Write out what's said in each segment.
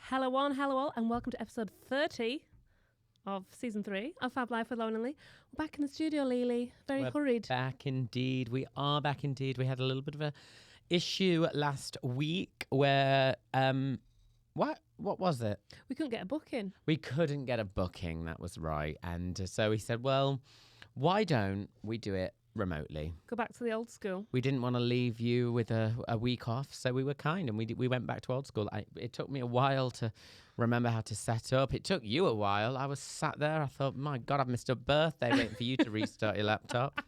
Hello one, hello all, and welcome to episode 30 of season 3 of Fab Life with Lauren and Lee. We're back in the studio, Lily. We're hurried. Back indeed. We are back indeed. We had a little bit of a issue last week where what was it? We couldn't get a booking. We couldn't get a booking, that was right. And so we said, well, why don't we do it remotely? Go back to the old school. We didn't want to leave you with a week off, so we were kind and we went back to old school. It took me a while to remember how to set up. It took you a while. I was sat there. I thought, my God, I've missed a birthday waiting for you to restart your laptop.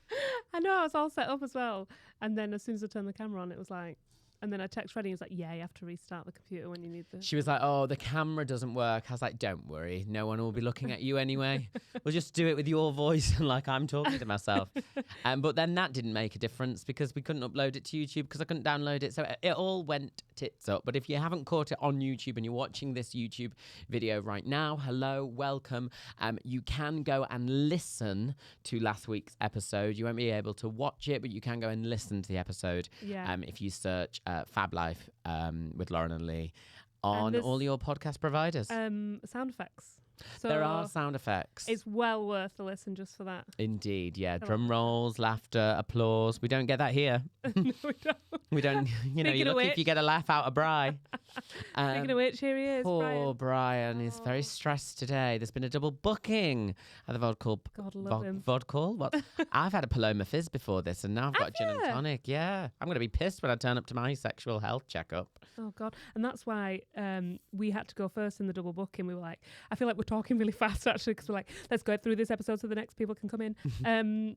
I know, I was all set up as well. And then as soon as I turned the camera on, it was like... And then I text Freddie, he was like, yeah, you have to restart the computer when you need the... She was like, oh, the camera doesn't work. I was like, don't worry. No one will be looking at you anyway. We'll just do it with your voice and like I'm talking to myself. But then that didn't make a difference because we couldn't upload it to YouTube because I couldn't download it. So it all went tits up. But if you haven't caught it on YouTube and you're watching this YouTube video right now, hello, welcome. You can go and listen to last week's episode. You won't be able to watch it, but you can go and listen to the episode if you search Fab Life with Lauren and Lee on all your podcast providers. Sound effects. So there are sound effects. It's well worth the listen just for that. Indeed, yeah. Drum rolls, laughter, applause. We don't get that here. No, we don't. We don't, you know, you're lucky if you get a laugh out of Bri. Speaking of which, here he is, Poor Brian. He's very stressed today. There's been a double booking at the Vodcall. God, love him. Vodcall? What? I've had a Paloma Fizz before this, and now I've got gin and tonic. Yeah. I'm going to be pissed when I turn up to my sexual health checkup. Oh, God. And that's why we had to go first in the double booking. We were like, I feel like we're talking really fast, actually, because we're like, let's go through this episode so the next people can come in.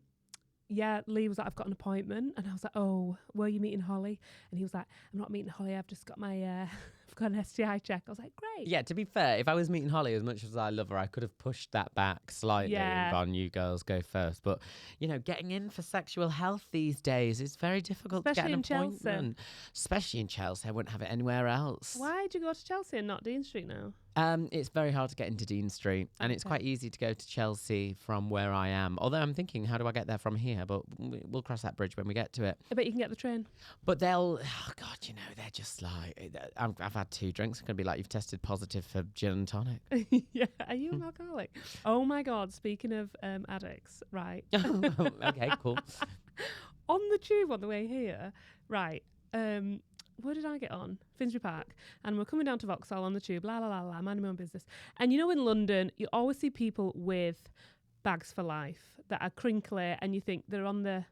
Yeah, Lee was like, I've got an appointment. And I was like, oh, were you meeting Holly? And he was like, I'm not meeting Holly. I've just got my, I've got an STI check. I was like, great. Yeah, to be fair, if I was meeting Holly, as much as I love her, I could have pushed that back slightly and gone, you girls go first. But, you know, getting in for sexual health these days is very difficult to get an appointment. Chelsea. Especially in Chelsea. I wouldn't have it anywhere else. Why do you go to Chelsea and not Dean Street now? It's very hard to get into Dean Street, and it's quite easy to go to Chelsea from where I am. Although I'm thinking, how do I get there from here? But we'll cross that bridge when we get to it. I bet you can get the train. But they'll, oh God, you know, they're just like, I've had 2 drinks. It's going to be like, you've tested positive for gin and tonic. Yeah, are you an alcoholic? Oh my God, speaking of addicts, right. Okay, cool. On the tube on the way here, right, where did I get on? Finsbury Park. And we're coming down to Vauxhall on the tube, minding my own business. And you know, in London, you always see people with bags for life that are crinkly and you think they're on the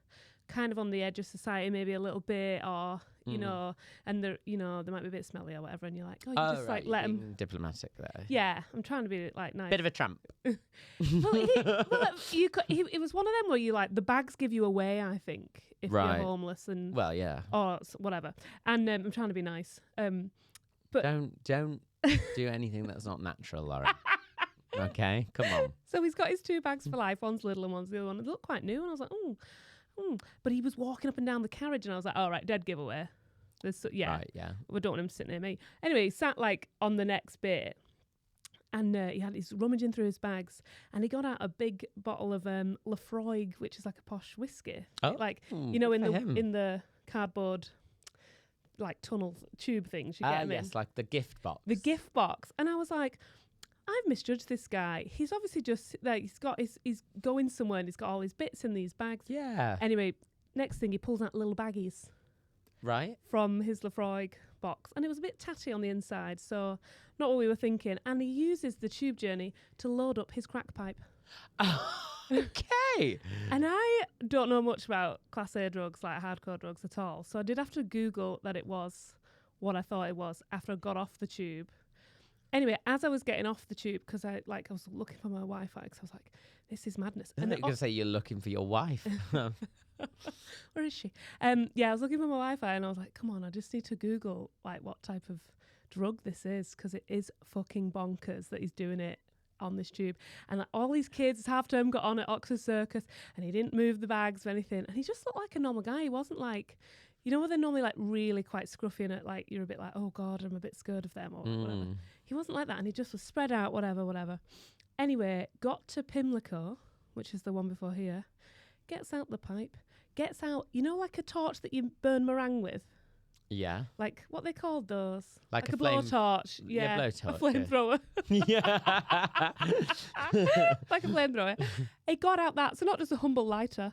kind of on the edge of society maybe a little bit, or, you know, and they're, you know, they might be a bit smelly or whatever. And you're like, oh, you just like let them. Diplomatic there. Yeah, I'm trying to be like nice. Bit of a tramp. It was one of them where you like, the bags give you away, I think, if you're homeless and or whatever. And I'm trying to be nice. But don't do anything that's not natural, Lauren. Okay, come on. So he's got his 2 bags for life. One's little and one's the other one. They look quite new, and I was like, But he was walking up and down the carriage, and I was like, all right, dead giveaway. We don't want him to sit near me. Anyway, he sat like on the next bit. And he's rummaging through his bags, and he got out a big bottle of Lafroig, which is like a posh whiskey, like you know, in the cardboard like tunnel tube things you get them in. Yes, like the gift box. The gift box, and I was like, I've misjudged this guy. He's obviously just like he's going somewhere, and he's got all his bits in these bags. Yeah. Anyway, next thing he pulls out little baggies, right, from his Lafroig box, and it was a bit tatty on the inside, so not what we were thinking. And he uses the tube journey to load up his crack pipe. Okay. And I don't know much about class A drugs, like hardcore drugs at all, so I did have to Google that it was what I thought it was after I got off the tube. Anyway, as I was getting off the tube, because I was looking for my Wi-Fi, because I was like, this is madness. I thought you were going to say you're looking for your wife. Where is she? I was looking for my Wi-Fi, and I was like, come on, I just need to Google like what type of drug this is, because it is fucking bonkers that he's doing it on this tube. And like, all these kids half term got on at Oxford Circus, and he didn't move the bags or anything, and he just looked like a normal guy. He wasn't like, you know, where they're normally like really quite scruffy and like you're a bit like, oh God, I'm a bit scared of them or whatever. He wasn't like that, and he just was spread out, whatever. Anyway, got to Pimlico, which is the one before here, gets out the pipe, gets out, you know, like a torch that you burn meringue with? Yeah. Like, what they called those? Like a a flame- blowtorch. Yeah, Yeah, blowtorch, a flamethrower. Yeah. Like a flamethrower. He got out that, so not just a humble lighter.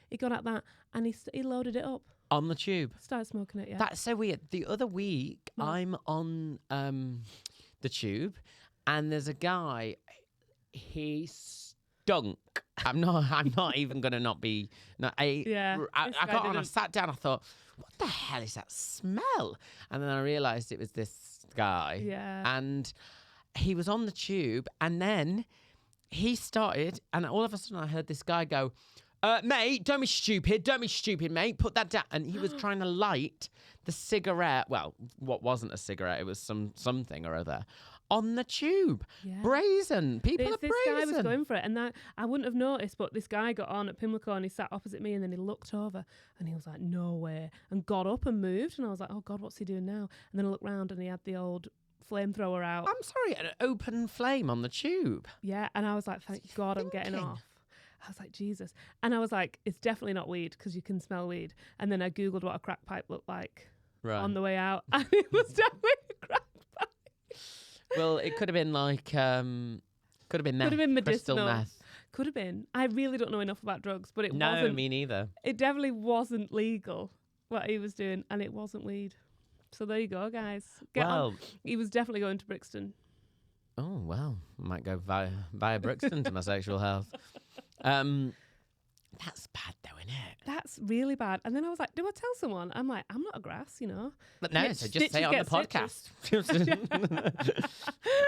He got out that and he loaded it up. On the tube. Started smoking it, yeah. That's so weird. The other week, No. I'm on the tube, and there's a guy. He stunk. I'm not even gonna not be. No, Yeah, I this got guy on. I didn't. sat down. I thought, what the hell is that smell? And then I realised it was this guy. Yeah. And he was on the tube, and then he started, and all of a sudden I heard this guy go, mate, don't be stupid, mate, put that down. And he was trying to light the cigarette, well, what wasn't a cigarette, it was something or other, on the tube. Yeah. Brazen. People are This brazen. guy was going for it, and that I wouldn't have noticed, but this guy got on at Pimlico and he sat opposite me, and then he looked over and he was like, no way, and got up and moved, and I was like, oh God, what's he doing now? And then I looked round and he had the old flamethrower out. I'm sorry, an open flame on the tube. Yeah, and I was like, thank God I'm getting thinking? off. I was like, Jesus. And I was like, it's definitely not weed because you can smell weed. And then I Googled what a crack pipe looked like Right. on the way out, and it was definitely a crack pipe. Well, it could have been like, could have been meth. Could have been Crystal medicinal. meth. Could have been. I really don't know enough about drugs, but it No, wasn't. me neither. It definitely wasn't legal what he was doing, and it wasn't weed. So there you go, guys. Get on. Well, He was definitely going to Brixton. oh, well, I might go via Brixton to my sexual health. That's bad though, isn't it? That's really bad. And then I was like, do I tell someone? I'm like, I'm not a grass, you know. But no, so just say it on the podcast.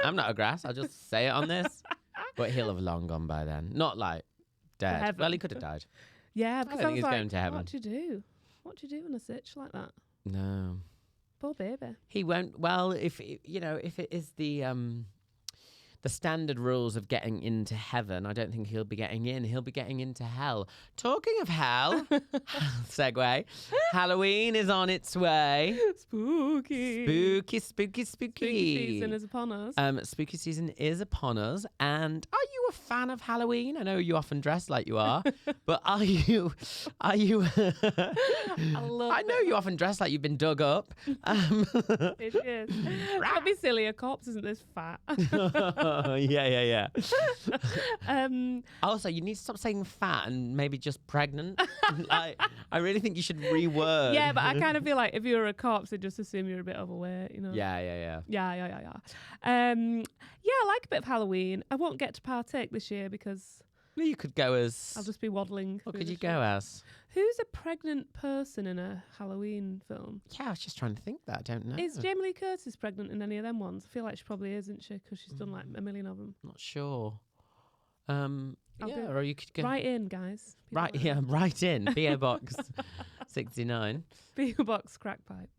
I'm not a grass. I'll just say it on this. But he'll have long gone by then. Not like dead. heaven. Well, he could have died. Yeah, don't because think I was he's like, going to heaven. what do you do? What do you do in a sitch like that? No, Poor baby. he won't. Well, if it is the standard rules of getting into heaven, I don't think he'll be getting in. He'll be getting into hell. Talking of hell, segue. Halloween is on its way. Spooky. Spooky. Spooky season is upon us. Spooky season is upon us. And are you a fan of Halloween? I know you often dress like you are, but are you? I love I know you often dress like you've been dug up. it is. Don't be silly. A corpse isn't this fat. Yeah. um, Also, you need to stop saying fat and maybe just pregnant. Like, I really think you should reword. yeah, but I kind of feel like if you were a corpse, they'd just assume you're a bit overweight, you know? Yeah. Yeah. I like a bit of Halloween. I won't get to partake this year because Well, you could go as. I'll just be waddling. What through could the you go streets. as? Who's a pregnant person in a Halloween film? Yeah, I was just trying to think that. I don't know. Is Jamie Lee Curtis pregnant in any of them ones? I feel like she probably is, isn't she? Because she's done like a million of them. Not sure. I'll Yeah, go- or you could go. Write in, guys. People Right, like yeah, right in. PO Box 69. that. P.O. Box crack pipe.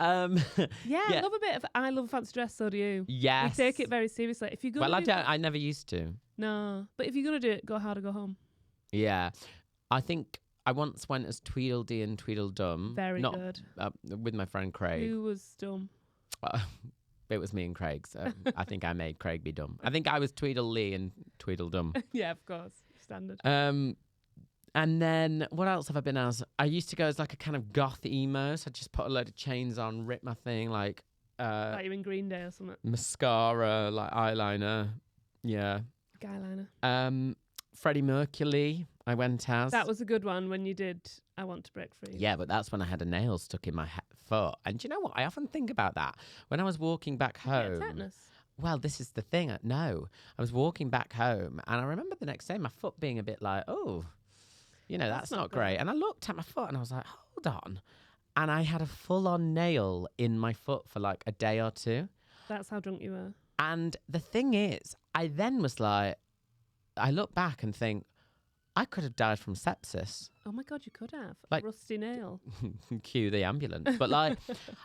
um, Yeah, Yeah. I love a bit of. I love fancy dress. So do you. yes. We take it very seriously. If you're gonna Well, I do don't. I never used to. No, but if you're gonna do it, go hard or go home. Yeah, I think I once went as Tweedledee and Tweedledum. Very not, good. with my friend Craig. Who was dumb? It was me and Craig, so I think I made Craig be dumb. I think I was Tweedledee and Tweedledum. Yeah, of course, standard. And then what else have I been as? I used to go as like a kind of goth emo, so I just put a load of chains on, rip my thing, like Like you're in Green Day or something. mascara, like eyeliner. Yeah. Guyliner. Freddie Mercury, I went as. That was a good one when you did I Want to Break Free. Yeah, but that's when I had a nail stuck in my foot. And do you know what? I often think about that. When I was walking back Yeah, home. tetanus. Well, this is the thing. No, I was walking back home and I remember the next day my foot being a bit like, oh, that's not not great. good. And I looked at my foot and I was like, hold on. And I had a full-on nail in my foot for like a day or two. That's how drunk you were. And the thing is, I then was like, I look back and think, I could have died from sepsis. Oh my God, you could have. Like- A rusty nail. Cue the ambulance. But like,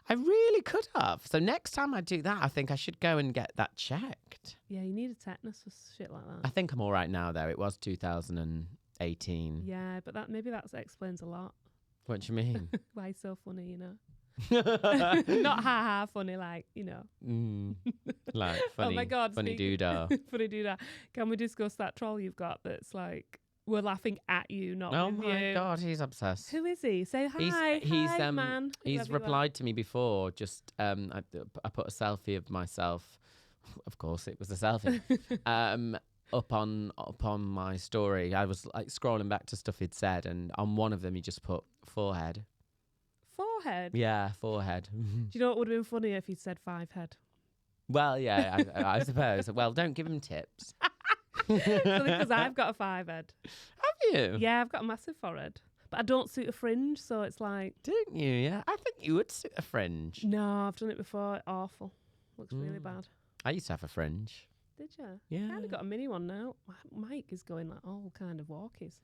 I really could have. So next time I do that, I think I should go and get that checked. Yeah, you need a tetanus for shit like I that. think I'm all right now, though. It was 2018. Yeah, but that explains a lot. What do you mean? Why you're so funny, Not ha funny, like, Like funny, Oh my God, funny speaking- doodah. funny do that. Can we discuss that troll you've got that's like We're laughing at you, not Oh with my you. God, he's obsessed. Who is he? Say hi. He's hi, man. he's Whoever you are. replied to me before. Just I put a selfie of myself. Of course, it was a selfie. Up on my story. I was like scrolling back to stuff he'd said, and on one of them he just put forehead. Forehead? Yeah, forehead. Do you know what would have been funnier if he'd said 5 head? Well, yeah, I suppose. Well, don't give him tips. Because I've got a 5 head. Have you? Yeah, I've got a massive forehead. But I don't suit a fringe, so it's like... Don't you? Yeah. I think you would suit a fringe. No, I've done it before. Awful. Looks really bad. I used to have a fringe. Did you? Yeah. I kind of got a mini one now. Mike is going like all kind of walkies.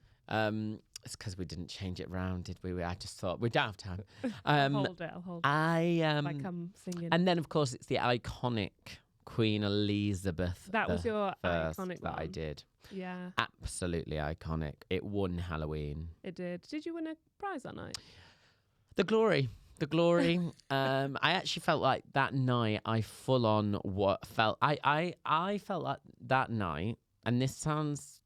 It's because we didn't change it round, did we? I just thought we don't have time. I'll hold it. Like I'm singing. And then of course it's the iconic Queen Elizabeth. That was your first iconic that one. I did. Yeah. Absolutely iconic. It won Halloween. It did. Did you win a prize that night? The glory. I actually felt like that night I full on I felt like that night, and this sounds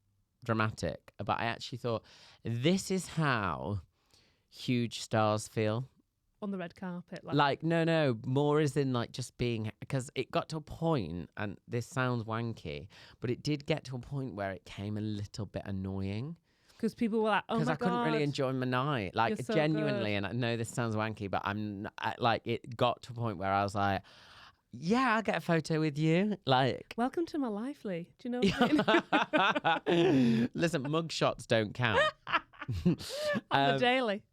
dramatic, but I actually thought this is how huge stars feel. On the red carpet. Like no, more as in like just being, because it got to a point, and this sounds wanky, but it did get to a point where it came a little bit annoying. Because people were like, oh my God. Because I couldn't really enjoy my night. Like, You're so genuinely, good. and I know this sounds wanky, but it got to a point where I was like, yeah, I'll get a photo with you. Like, welcome to my life, Lee. Do you know what I mean? listen, mug shots don't count. On the daily.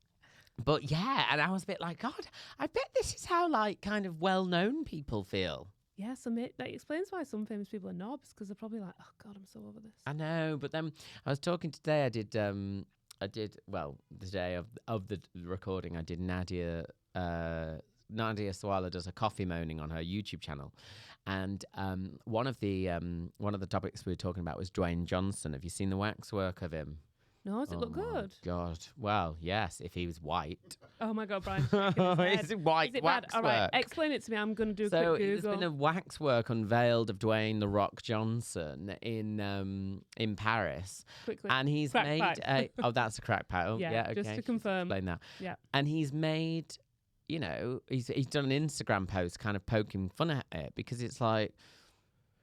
But yeah, and I was a bit like, God, I bet this is how like kind of well-known people feel. Yeah, that explains why some famous people are knobs, because they're probably like, oh God, I'm so over this. I know, but then I was talking today. The day of the recording, I did Nadia Sawalha does a coffee moaning on her YouTube channel, and one of the topics we were talking about was Dwayne Johnson. Have you seen the waxwork of him? No, does it look good? God, well, yes, if he was white. Oh my God, Brian. Is it white Is it waxwork? bad? All right, explain it to me. I'm going to do a quick Google. There's been a waxwork unveiled of Dwayne "The Rock" Johnson in Paris. Quickly. And he's Crack made pipe. oh, that's a crack pipe. Oh, yeah, okay. Just to confirm. Explain that. Yeah. And he's made, you know, he's done an Instagram post kind of poking fun at it, because it's like,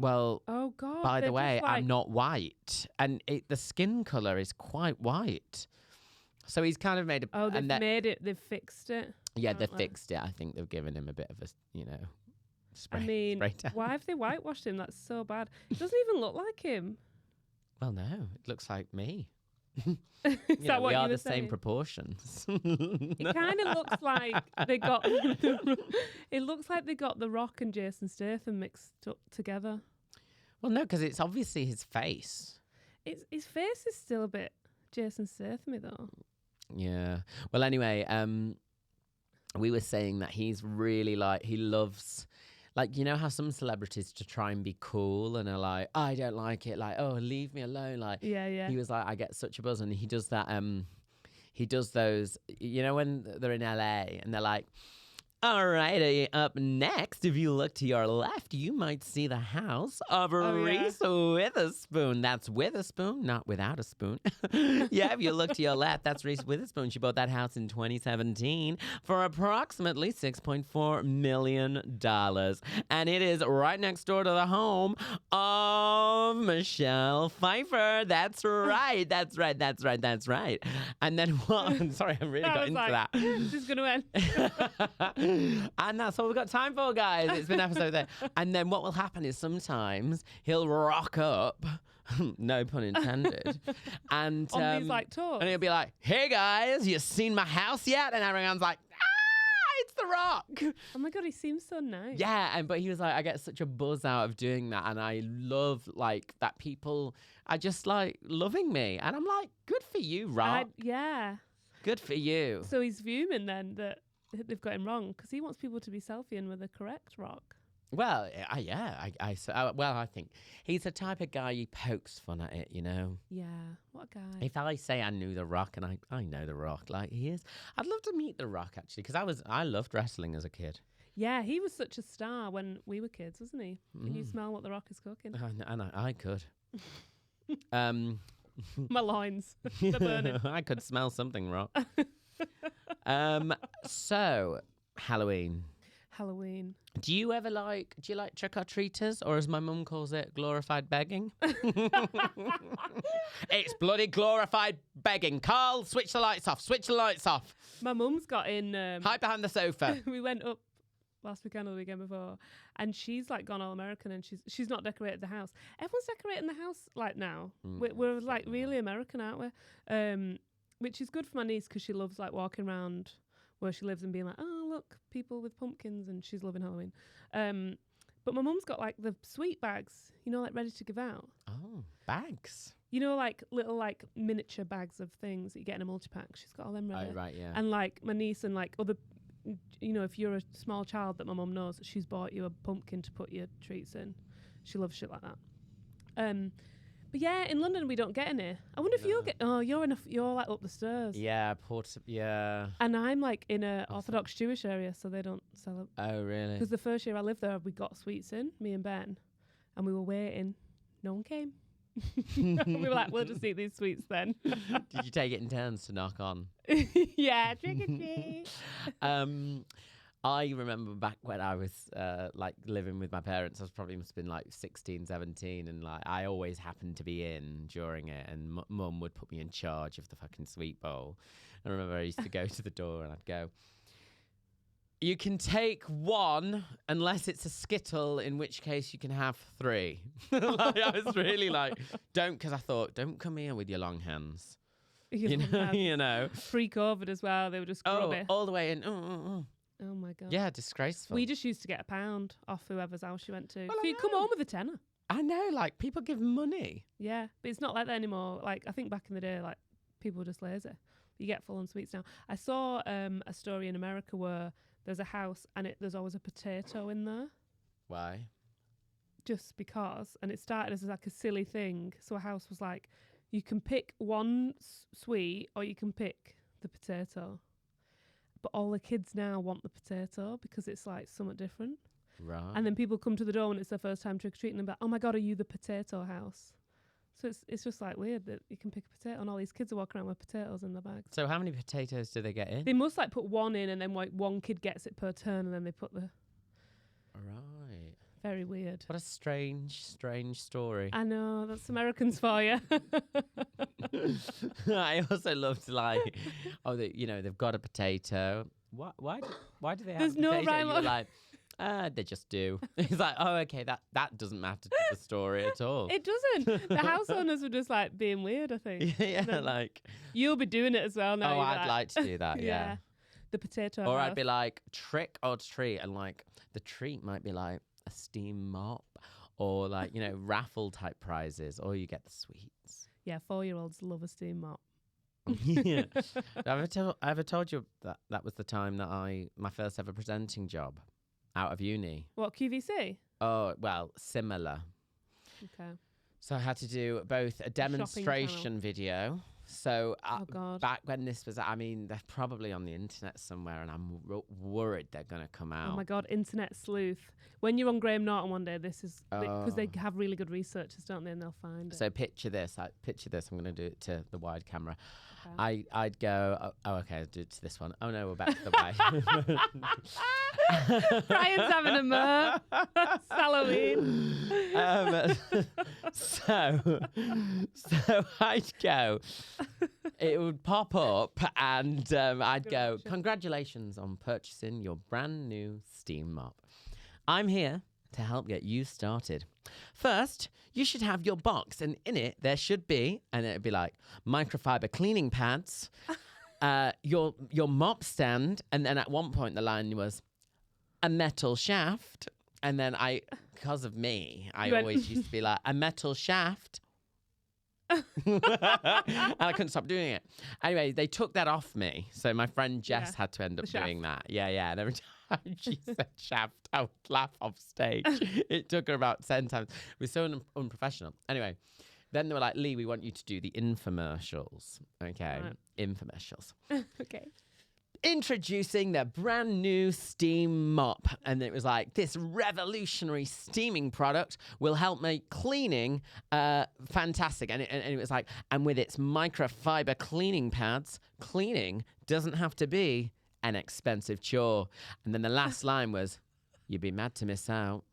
well, oh God, by the way, I'm not white, and the skin color is quite white. So he's kind of made a. Oh, they've fixed it. Yeah, they've fixed it. I think they've given him a bit of a, spray. I mean, spray tan. why have they whitewashed him? That's so bad. It doesn't even look like him. Well, no, it looks like me. Is that what we you are were the saying? same proportions. It kind of looks like they got. It looks like they got The Rock and Jason Statham mixed up together. Well, no, because it's obviously his face. His face is still a bit Jason Statham-y though. Yeah. Well, anyway, we were saying that he's really he loves, like, you know how some celebrities to try and be cool and are like, I don't like it, like, oh, leave me alone. Like, yeah. He was like, I get such a buzz, and he does that. He does those, you know, when they're in LA and they're like, all right, up next, if you look to your left, you might see the house of Reese Witherspoon. That's Witherspoon, not without a spoon. Yeah, if you look to your left, that's Reese Witherspoon. She bought that house in 2017 for approximately $6.4 million. And it is right next door to the home of Michelle Pfeiffer. That's right. That's right. And then what? Sorry, I really got into that. This is going to end. And that's all we've got time for, guys. It's been episode there. And then what will happen is sometimes he'll rock up, no pun intended, and on these like tours, and he'll be like, "Hey guys, you seen my house yet?" And everyone's like, "Ah, it's The Rock." Oh my God, he seems so nice. Yeah, but he was like, I get such a buzz out of doing that, and I love like that people are just like loving me, and I'm like, good for you, Rock. Yeah. Good for you. So he's fuming then that they've got him wrong, because he wants people to be selfieing with the correct Rock. Well, I think he's the type of guy who pokes fun at it, you know. Yeah, what a guy. If I say I knew The Rock, and I know The Rock like he is, I'd love to meet The Rock actually, because I loved wrestling as a kid. Yeah, he was such a star when we were kids, wasn't he? Can you smell what The Rock is cooking? And I could. My loins. They're burning. I could smell something wrong. So, Halloween. Halloween. Do you like trick-or-treaters, or as my mum calls it, glorified begging? It's bloody glorified begging. Carl, switch the lights off. Switch the lights off. My mum's got in... Hide behind the sofa. We went up last weekend or the weekend before, and she's like gone all American, and she's not decorated the house. Everyone's decorating the house like now. We're like really American, aren't we? Which is good for my niece because she loves like walking around where she lives and being like, oh, look, people with pumpkins, and she's loving Halloween. But my mum's got like the sweet bags, like ready to give out. Oh, bags. Like little like miniature bags of things that you get in a multi-pack. She's got all them ready. Oh, right, yeah. And like my niece and like other, if you're a small child that my mum knows, she's bought you a pumpkin to put your treats in. She loves shit like that. But yeah, in London we don't get any. I wonder if you'll get. Oh, you're like up the stairs. Yeah, yeah. And I'm like in a Orthodox Jewish area, so they don't sell it. Oh, really? Because the first year I lived there, we got sweets in, me and Ben, and we were waiting. No one came. We were like, we'll just eat these sweets then. Did you take it in turns to knock on? Yeah, trick or treat. I remember back when I was like living with my parents, must have been like 16, 17, and like I always happened to be in during it, and mum would put me in charge of the fucking sweet bowl. I remember I used to go to the door and I'd go, you can take one unless it's a Skittle, in which case you can have 3. Like, I was really like, because I thought, don't come here with your long hands. You know. Pre-COVID as well, they would just grub it. All the way in. Oh my God. Yeah, disgraceful. We just used to get £1 off whoever's house you went to. Well, so you'd come home with a tenner. I know, like people give money. Yeah, but it's not like that anymore. Like I think back in the day, like people were just lazy. You get full on sweets now. I saw a story in America where there's a house and there's always a potato in there. Why? Just because. And it started as like a silly thing. So a house was like, you can pick one sweet or you can pick the potato. But all the kids now want the potato because it's like somewhat different. Right. And then people come to the door when it's their first time trick-or-treating and they're like, oh my God, are you the potato house? So it's just like weird that you can pick a potato and all these kids are walking around with potatoes in their bags. So how many potatoes do they get in? They must like put one in and then like one kid gets it per turn and then they put the... Right. Very weird. What a strange story. I know, that's Americans for you. I also loved like, they've got a potato. Why do they have There's a no potato? rhyme You're like, they just do. It's like, oh, okay, that doesn't matter to the story at all. It doesn't. The house owners were just like being weird, I think. Yeah, like... You'll be doing it as well now. Oh, I'd like to do that, yeah. The potato Or house. I'd be like, trick or treat, and like, the treat might be like a steam mop, or like, raffle type prizes, or you get the sweets. Yeah, 4-year-olds love a steam mop. Yeah. Have I ever told you that was the time that my first ever presenting job out of uni? What, QVC? Oh, well, similar. Okay. So I had to do both a demonstration video. So back when this was, they're probably on the internet somewhere, and I'm worried they're going to come out. Oh my God, internet sleuth. When you're on Graham Norton one day, this is because they have really good researchers, don't they? And they'll find it. So picture this. I'm going to do it to the wide camera. Okay. I'd go, okay, I'll do it to this one. Oh no, we're back to the wide. Brian's having a murr. It's Halloween. So I'd go. It would pop up, and I'd go, congratulations on purchasing your brand new steam mop. I'm here to help get you started. First, you should have your box, and in it there should be, and it'd be like microfiber cleaning pads, your mop stand, and then at one point the line was a metal shaft, and then because of me, I always used to be like a metal shaft. And I couldn't stop doing it. Anyway, they took that off me, so my friend Jess had to end up doing that. Yeah, and every time she said shaft, I would laugh off stage. It took her about 10 times. It was so unprofessional. Anyway, then they were like, Lee, we want you to do the infomercials. Okay, right. Infomercials. Okay. introducing the brand new steam mop. And it was like, this revolutionary steaming product will help make cleaning fantastic. And it was like, and with its microfiber cleaning pads, cleaning doesn't have to be an expensive chore. And then the last line was, you'd be mad to miss out.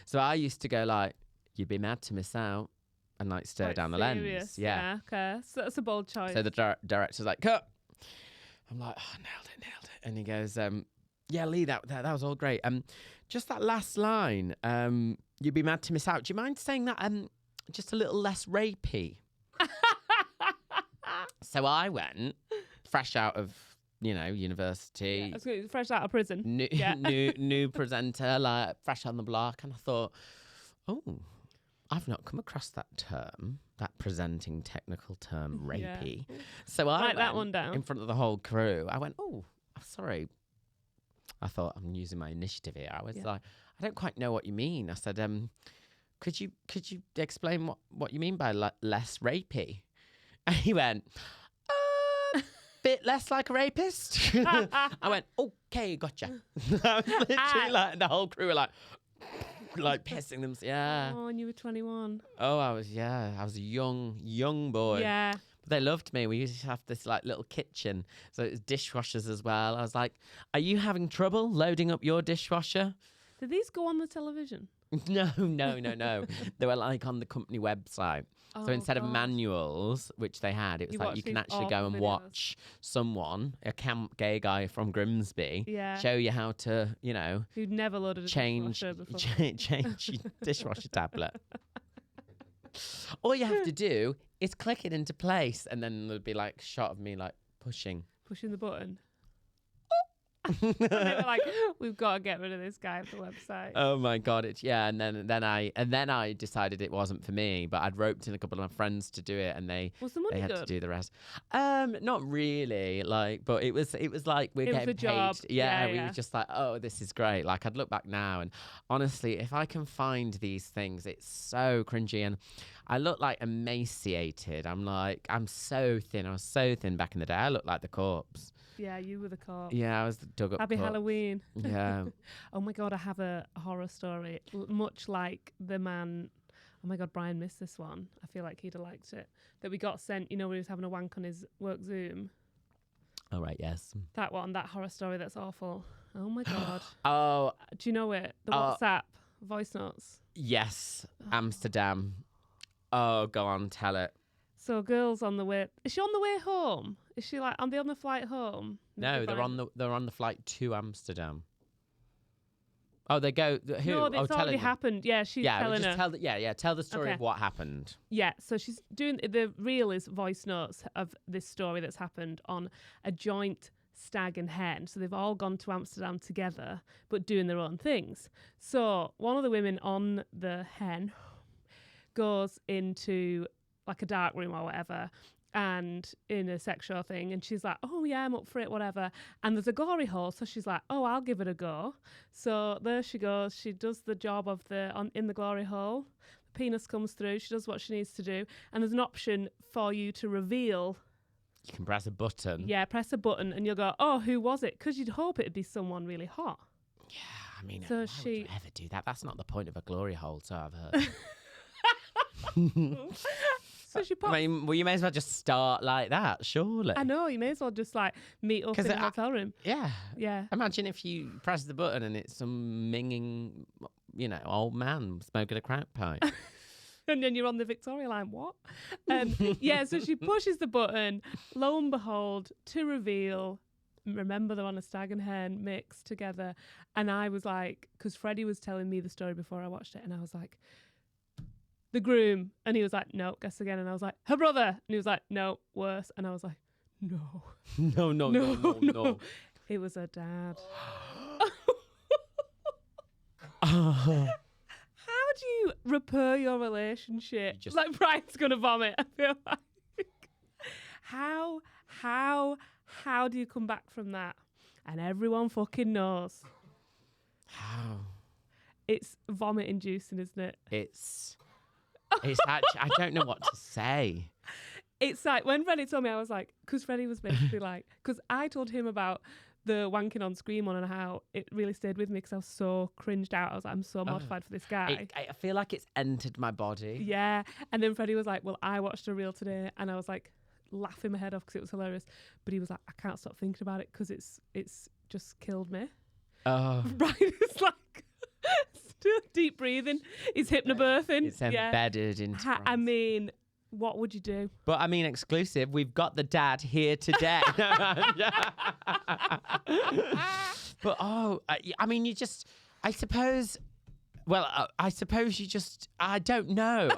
So I used to go like, you'd be mad to miss out, and like stare down the lens. Yeah. Okay. So that's a bold choice. So the director's like, cut. I'm like, oh, nailed it. And he goes, yeah, Lee, that was all great. Just that last line, you'd be mad to miss out. Do you mind saying that just a little less rapey? So I went, fresh out of, university. Yeah, fresh out of prison. New presenter, like fresh on the block. And I thought, oh, I've not come across that term, that presenting technical term, rapey. Yeah. So I went that one down in front of the whole crew. I went, oh, sorry. I thought I'm using my initiative here. I was like, I don't quite know what you mean. I said, could you explain what you mean by less rapey? And he went, bit less like a rapist. I went, okay, gotcha. I was literally like, the whole crew were like pissing them. Yeah. Oh, and you were 21. Oh, I was a young boy. Yeah. But they loved me. We used to have this like little kitchen. So it was dishwashers as well. I was like, are you having trouble loading up your dishwasher? Did these go on the television? No. They were like on the company website. So instead of manuals, which they had, it was like you can actually go and watch someone, a gay guy from Grimsby, show you how to, who'd never loaded a dishwasher before. change your dishwasher tablet. All you have to do is click it into place, and then there'd be like a shot of me like pushing the button. And they were like, we've got to get rid of this guy off the website. Oh my god, and then I decided it wasn't for me, but I'd roped in a couple of my friends to do it, and they had to do the rest. Not really, but it was like we're getting paid. Job. Yeah, we were just like, oh, this is great. Like I'd look back now, and honestly, if I can find these things, it's so cringy, and I look like emaciated. I'm so thin. I was so thin back in the day. I looked like the corpse. Yeah, you were the corpse. Yeah, I was the dug up Happy corpse. Halloween. Yeah. Oh my God, I have a horror story. Much like the man, oh my God, Brian missed this one. I feel like he'd have liked it. That we got sent, when he was having a wank on his work Zoom. Oh, right, yes. That one, that horror story, that's awful. Oh my God. Oh. Do you know it? The WhatsApp voice notes. Yes, Amster-DAMN. Oh, go on, tell it. So girls on the way. Is she on the way home? Is she like on the flight home? No, they're on the flight to Amsterdam. Oh, they go. Who? No, it's already happened. Yeah, she's telling her. Tell the story of what happened. Yeah, so she's doing the reel is voice notes of this story that's happened on a joint stag and hen. So they've all gone to Amsterdam together, but doing their own things. So one of the women on the hen goes into like a dark room or whatever, and in a sexual thing, and she's like, oh yeah, I'm up for it, whatever. And there's a glory hole, so she's like, oh, I'll give it a go. So there she goes. She does the job of in the glory hole. The penis comes through. She does what she needs to do, and there's an option for you to reveal. You can press a button. Yeah, press a button, and you'll go, oh, who was it? Because you'd hope it'd be someone really hot. Yeah, I mean, so why would you ever do that? That's not the point of a glory hole, so I've heard. So she pops. I mean, well, you may as well just start like that, surely. I know, you may as well just like meet up in a hotel room. Yeah. Yeah. Imagine if you press the button and it's some minging, old man smoking a crack pipe. And then you're on the Victoria line. What? Yeah, so she pushes the button. Lo and behold, to reveal, remember they're on a stag and hen mixed together. And I was like, because Freddie was telling me the story before I watched it, and I was like, the groom. And he was like, no, guess again. And I was like, her brother. And he was like, no, worse. And I was like, no. No. It was her dad. How do you repair your relationship? Like Brian's going to vomit, I feel like. How do you come back from that? And everyone fucking knows. How? It's vomit inducing, isn't it? It's actually, I don't know what to say. It's like when Freddie told me, I was like, because Freddie was basically like, because I told him about the wanking on screen one and how it really stayed with me because I was so cringed out. I was like, I'm so mortified for this guy. I feel like it's entered my body. Yeah. And then Freddie was like, well, I watched a reel today, and I was like laughing my head off because it was hilarious. But he was like, I can't stop thinking about it because it's just killed me. Oh. Right. It's like still deep breathing. He's hypnobirthing. It's embedded into I mean, what would you do? But I mean, exclusive. We've got the dad here today. But I mean, I suppose. Well, I suppose you just. I don't know.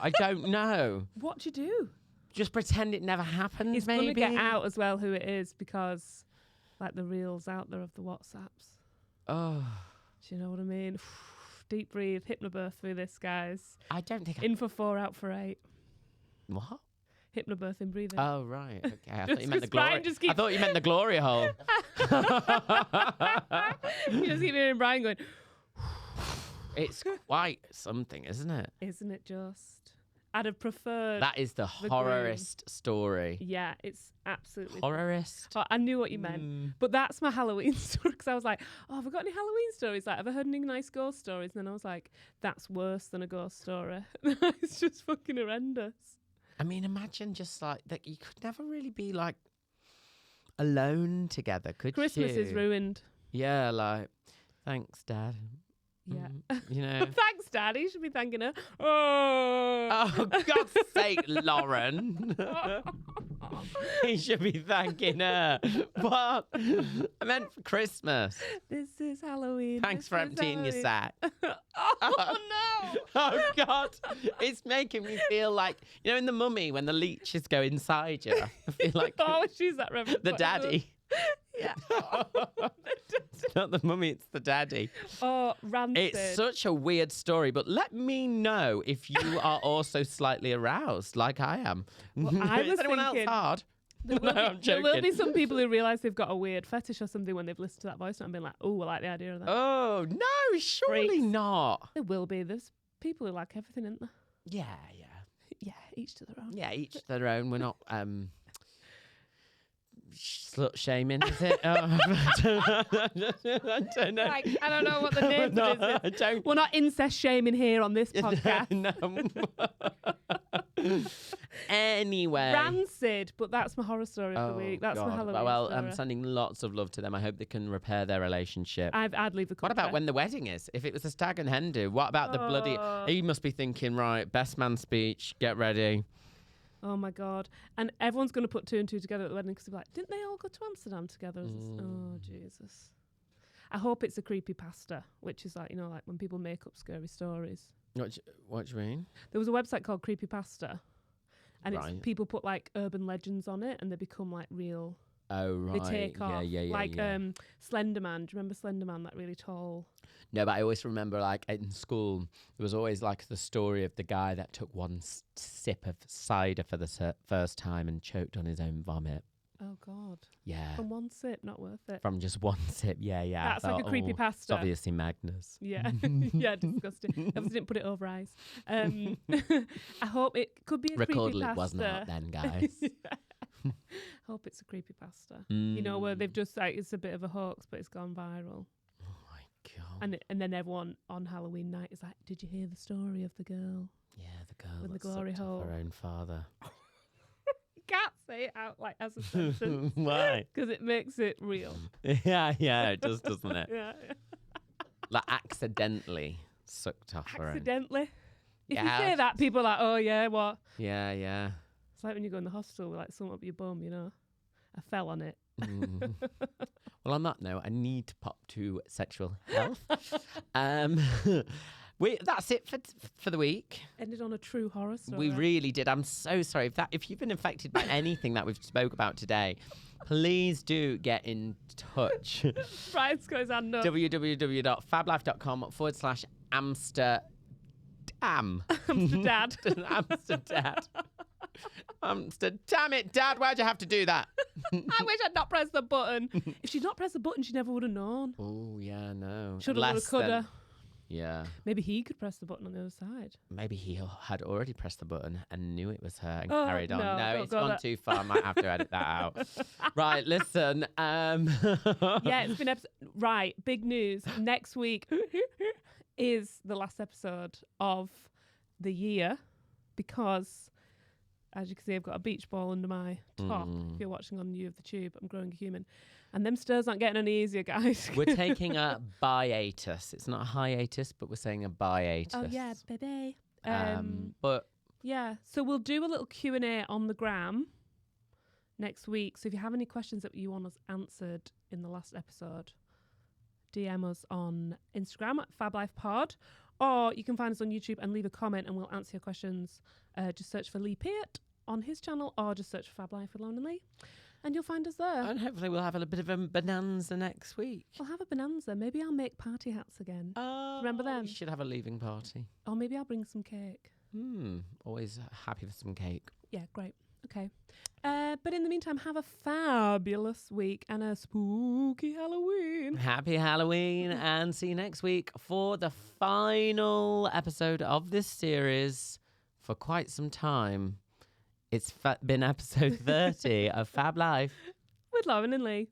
What do you do? Just pretend it never happened. It's maybe gonna get out as well who it is because, like, the reels out there of the WhatsApps. Oh, do you know what I mean? Deep breathe, hypnobirth through this, guys. I don't think. In for 4, out for 8. What? Hypnobirthing, breathing. Oh right, okay. I thought you meant the Brian glory. I thought you meant the glory hole. You just keep hearing Brian going. It's quite something, isn't it? Isn't it just? I'd have preferred. That is the horrorist story. Yeah, it's absolutely horrorist. Oh, I knew what you meant, but that's my Halloween story because I was like, oh, have I got any Halloween stories? Like, have I heard any nice ghost stories? And then I was like, that's worse than a ghost story. It's just fucking horrendous. I mean, imagine just like that. You could never really be like alone together, could you? Christmas is ruined. Yeah, like, thanks, Dad. Yeah. You know. Thanks, Dad. You should be thanking her. Oh, God's sake, Lauren. He should be thanking her. What? I meant for Christmas. This is Halloween. Thanks for emptying your sack. Oh, no. Oh, God. It's making me feel like, you know, in The Mummy, when the leeches go inside you, I feel like oh, she's that reference. the daddy. Yeah. It's not the mummy, it's the daddy. Oh, rancid. It's such a weird story, but let me know if you are also slightly aroused, like I am. Well, I was Is anyone else thinking hard? There No, will, I'm be, there joking. will be some people who realise they've got a weird fetish or something when they've listened to that voice note and been like, oh, I like the idea of that. Oh, no, surely Freaks. not. There will be. There's people who like everything, isn't there? Yeah. Yeah, each to their own. Yeah, each to their own. We're not slut shaming, is it? Oh, I don't know. Like, I don't know what the name No, of it I is. don't. We're not incest shaming here on this podcast. No. Anyway. Rancid, but that's my horror story of the week. That's my Halloween Well, story. I'm sending lots of love to them. I hope they can repair their relationship. I'd leave the country. What about when the wedding is? If it was a stag and hen do, what about the bloody... He must be thinking, right, best man speech, get ready. Oh, my God. And everyone's going to put 2 and 2 together at the wedding because they'll be like, didn't they all go to Amsterdam together? Oh, Jesus. I hope it's a creepypasta, which is like, you know, like when people make up scary stories. What do you mean? There was a website called Creepypasta, and Right. it's people put like urban legends on it, and they become like real. Oh, right. They take off. Yeah. Like Slender Man. Do you remember Slender Man? That really tall. No, but I always remember, like, in school, there was always, like, the story of the guy that took one sip of cider for the first time and choked on his own vomit. Oh, God. Yeah. From one sip, not worth it. From just one sip, yeah. That's like a creepypasta. It's obviously Magnus. Yeah. Yeah, disgusting. Obviously didn't put it over ice. I hope it could be a Recorded creepypasta. it wasn't out then, guys. Yeah. Hope it's a creepypasta. You know, where they've just, like, it's a bit of a hoax, but it's gone viral. God. And then everyone on Halloween night is like, did you hear the story of the girl? Yeah, the girl With the that glory sucked off hole. her own father. You can't say it out like as a sentence. Why? Because it makes it real. Yeah, it does, doesn't it? Yeah. Like, accidentally sucked off her own. Accidentally. If Yeah. you say that, people are like, oh, yeah, what? Yeah. It's like when you go in the hospital with like something up your bum, you know? I fell on it. Well, on that note, I need to pop to sexual health. That's it for the week. Ended on a true horror story. We really did. I'm so sorry if you've been affected by anything that we've spoke about today. Please do get in touch. Brian's got his hand up. www.fablife.com/Amster-DAMN. Amsterdad. Amsterdad. Damn it, Dad, why'd you have to do that? I wish I'd not pressed the button. If she'd not pressed the button, she never would have known. Oh, yeah, no. Shoulda, woulda, coulda. Yeah. Maybe he could press the button on the other side. Maybe he had already pressed the button and knew it was her and Oh, carried on. no, No, don't it's go gone there. too far. I might have to edit that out. Right, listen. Yeah, it's been right. Big news. Next week is the last episode of the year because, as you can see, I've got a beach ball under my top. If you're watching on You of the Tube, I'm growing a human. And them stairs aren't getting any easier, guys. We're taking a biatus. It's not a hiatus, but we're saying a biatus. Oh, yeah, baby. But yeah, so we'll do a little Q&A on the gram next week. So if you have any questions that you want us answered in the last episode, DM us on Instagram at FabLifePod, or you can find us on YouTube and leave a comment and we'll answer your questions. Just search for Lee Peart on his channel or just search for Fab Life with Lone and Lee and you'll find us there. and hopefully we'll have a bit of a bonanza next week. We'll have a bonanza. Maybe I'll make party hats again. Oh, Remember them? We should have a leaving party. Or maybe I'll bring some cake. Always happy for some cake. Yeah, great. Okay. But in the meantime, have a fabulous week and a spooky Halloween. Happy Halloween and see you next week for the final episode of this series for quite some time. It's been episode 30 of Fab Life With Lauren and Lee.